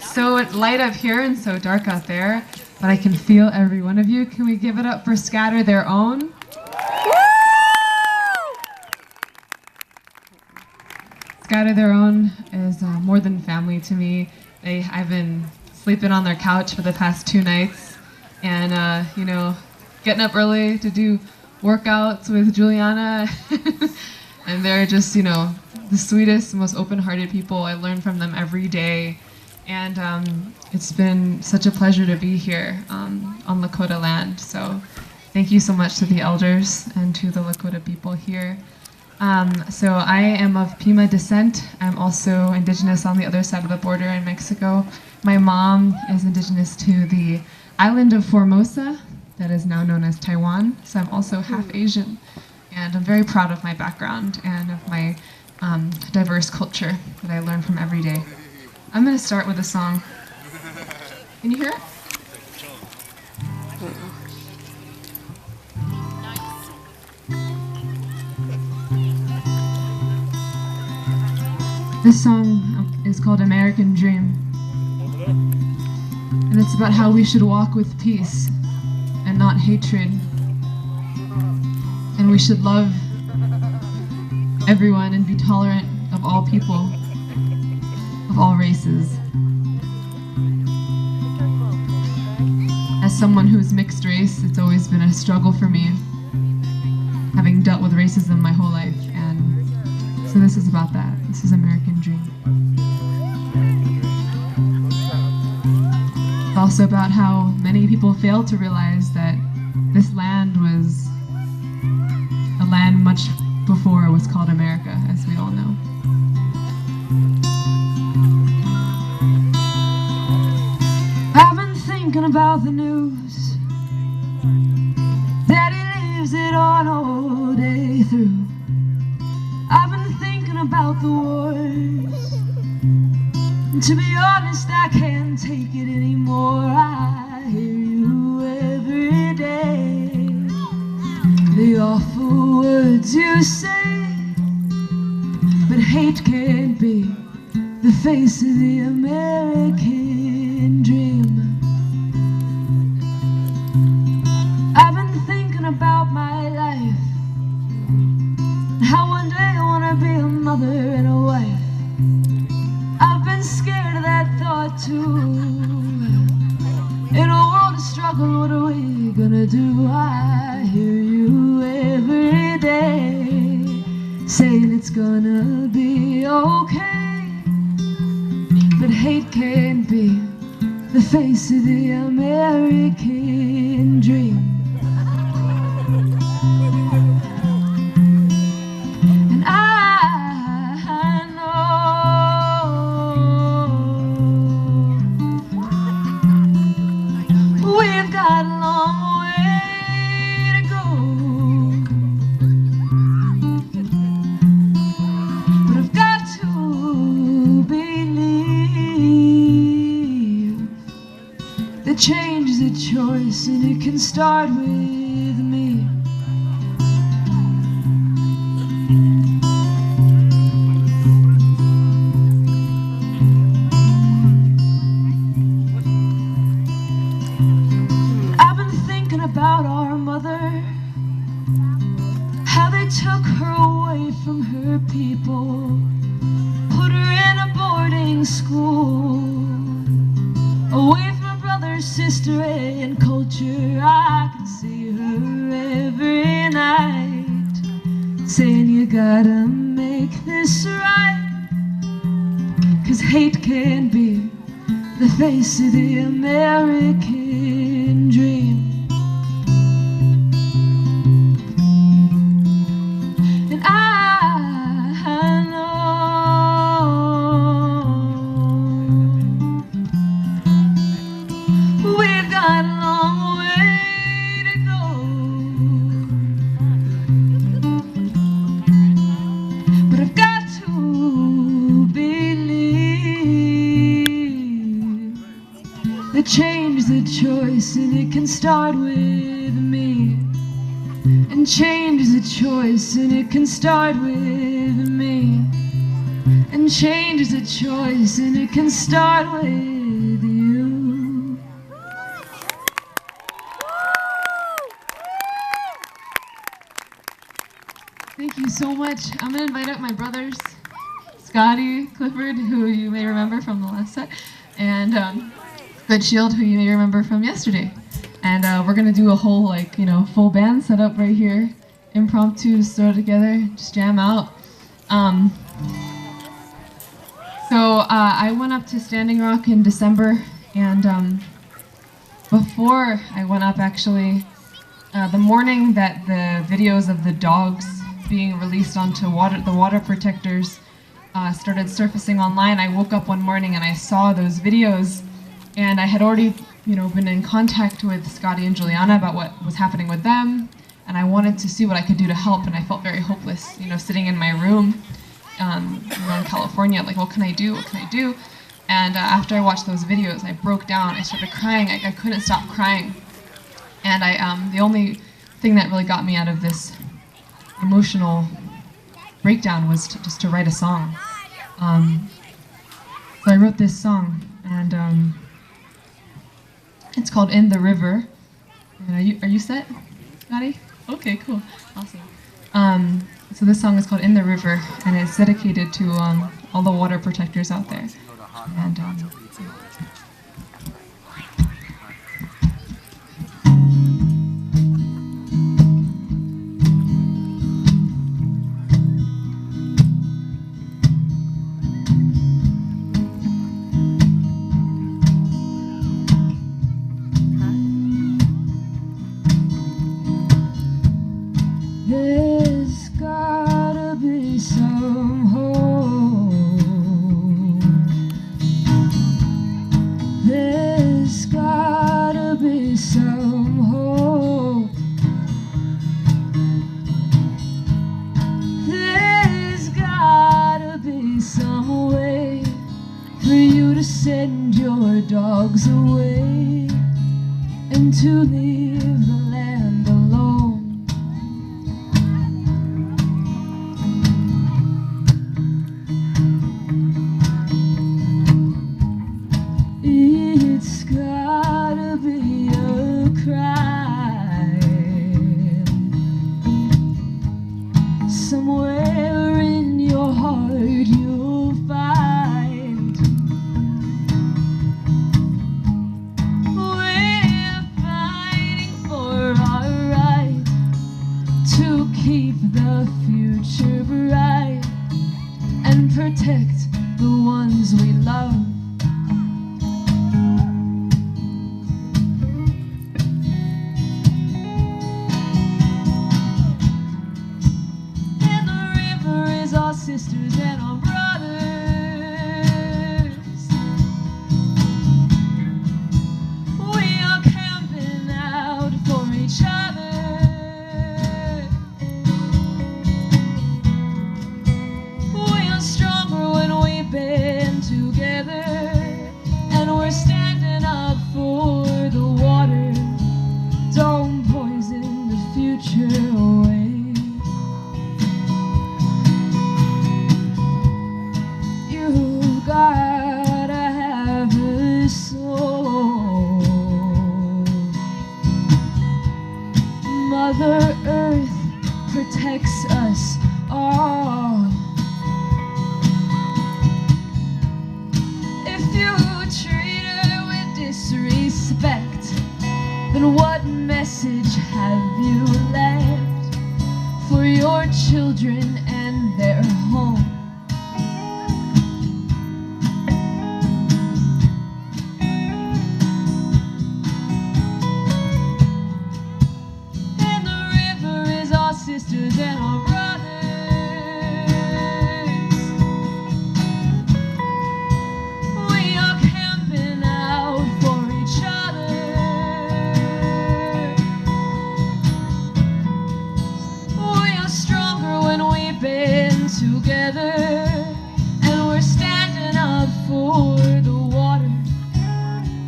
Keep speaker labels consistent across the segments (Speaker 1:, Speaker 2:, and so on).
Speaker 1: So light up here and so dark out there, but I can feel every one of you. Can we give it up for Scatter Their Own? Scatter Their Own is more than family to me. I've been sleeping on their couch for the past 2 nights, and getting up early to do workouts with Juliana, and they're just the sweetest, most open-hearted people. I learn from them every day. And it's been such a pleasure to be here on Lakota land. So thank you so much to the elders and to the Lakota people here. So I am of Pima descent. I'm also indigenous on the other side of the border in Mexico. My mom is indigenous to the island of Formosa, that is now known as Taiwan. So I'm also half Asian. And I'm very proud of my background and of my diverse culture that I learn from every day. I'm going to start with a song. Can you hear it? This song is called American Dream. And it's about how we should walk with peace and not hatred. And we should love everyone and be tolerant of all people, of all races. As someone who's mixed race, it's always been a struggle for me, having dealt with racism my whole life, and so this is about that. This is American Dream. It's also about how many people fail to realize that this land was a land much before it was called America, as we all know. I've been thinking about the news. Daddy leaves it on all day through. I've been thinking about the wars. And to be honest, I can't take it anymore. I hear you every day. The awful words you say, but hate can't be the face of the American dream. I've been thinking about my life, how one day I wanna be a mother and a wife. I've been scared of that thought too. In a world of struggle, what are we gonna do? I hear you every day saying it's gonna be okay, but hate can't be the face of the American dream. And I know we've got a long way to go, but I've got to believe that change is a choice and it can start with me. I've been thinking about our mother, how they took her away from her people, put her in a boarding school, away from her brother, sister, and culture. I can see her every night, saying you gotta make this right, 'cause hate can't be the face of the American dream. And I know we've got a long way to go, but I've got to believe that change is a choice and it can start with me. And change is a choice and it can start with me. And change is a choice and it can start with much. I'm going to invite up my brothers, Scotty Clifford, who you may remember from the last set, and Good Shield, who you may remember from yesterday. And we're going to do a whole, like, you know, full band setup right here. Impromptu, just throw it together, just jam out. So I went up to Standing Rock in December, and before I went up, actually, the morning that the videos of the dogs being released onto the water protectors started surfacing online, I woke up one morning and I saw those videos, and I had already, you know, been in contact with Scotty and Juliana about what was happening with them, and I wanted to see what I could do to help, and I felt very hopeless, you know, sitting in my room. You know, in California, like, what can I do? What can I do? And after I watched those videos, I broke down. I started crying. I couldn't stop crying. And the only thing that really got me out of this emotional breakdown was just to write a song. So I wrote this song, and it's called "In the River." And are you set, Scotty? Okay, cool, awesome. So this song is called "In the River," and it's dedicated to all the water protectors out there. And
Speaker 2: there's gotta be some hope. There's gotta be some hope. There's gotta be some way for you to send your dogs away and to leave the land alone. It's gotta be a crime somewhere in your heart you'll find. We're fighting for our right to keep the future bright and protect the ones we love. Our sisters and our brothers, we are camping out for each other. We are stronger when we band together, and we're standing up for the water. Don't poison the future away. Gotta have a soul. Mother Earth protects us all. If you treat her with disrespect, then what message have you left for your children and their home? Sisters and our brothers, we are camping out for each other. We are stronger when we band together, and we're standing up for the water.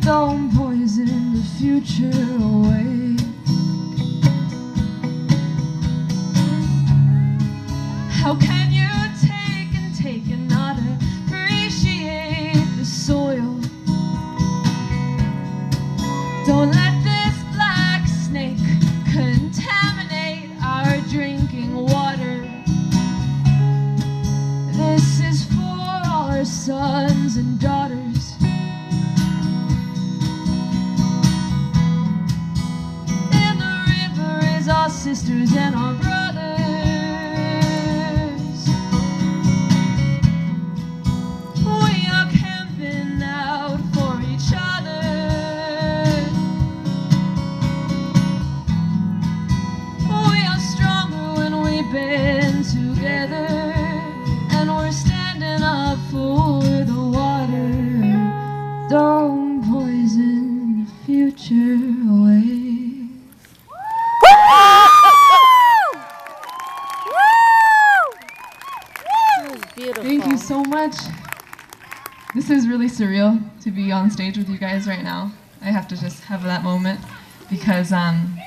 Speaker 2: Don't poison the future away. How can you take and not appreciate the soil? Don't let this black snake contaminate our drinking water. and our brothers. We are camping out for each other. We are stronger when we band together, and we're standing up for the water. Don't poison the future away.
Speaker 3: Beautiful.
Speaker 1: Thank you so much. This is really surreal to be on stage with you guys right now. I have to just have that moment because I'm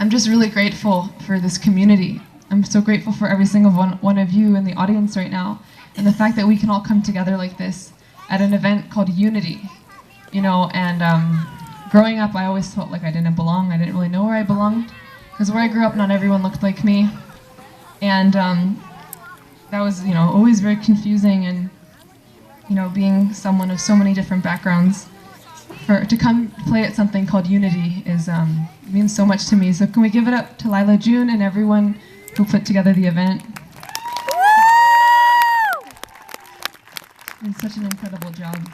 Speaker 1: just really grateful for this community. I'm so grateful for every single one of you in the audience right now, and the fact that we can all come together like this at an event called Unity. You know, and growing up, I always felt like I didn't belong. I didn't really know where I belonged, because where I grew up, not everyone looked like me, and that was, you know, always very confusing. And you know, being someone of so many different backgrounds, to come play at something called Unity is means so much to me. So can we give it up to Lila June and everyone who put together the event? It's such an incredible job.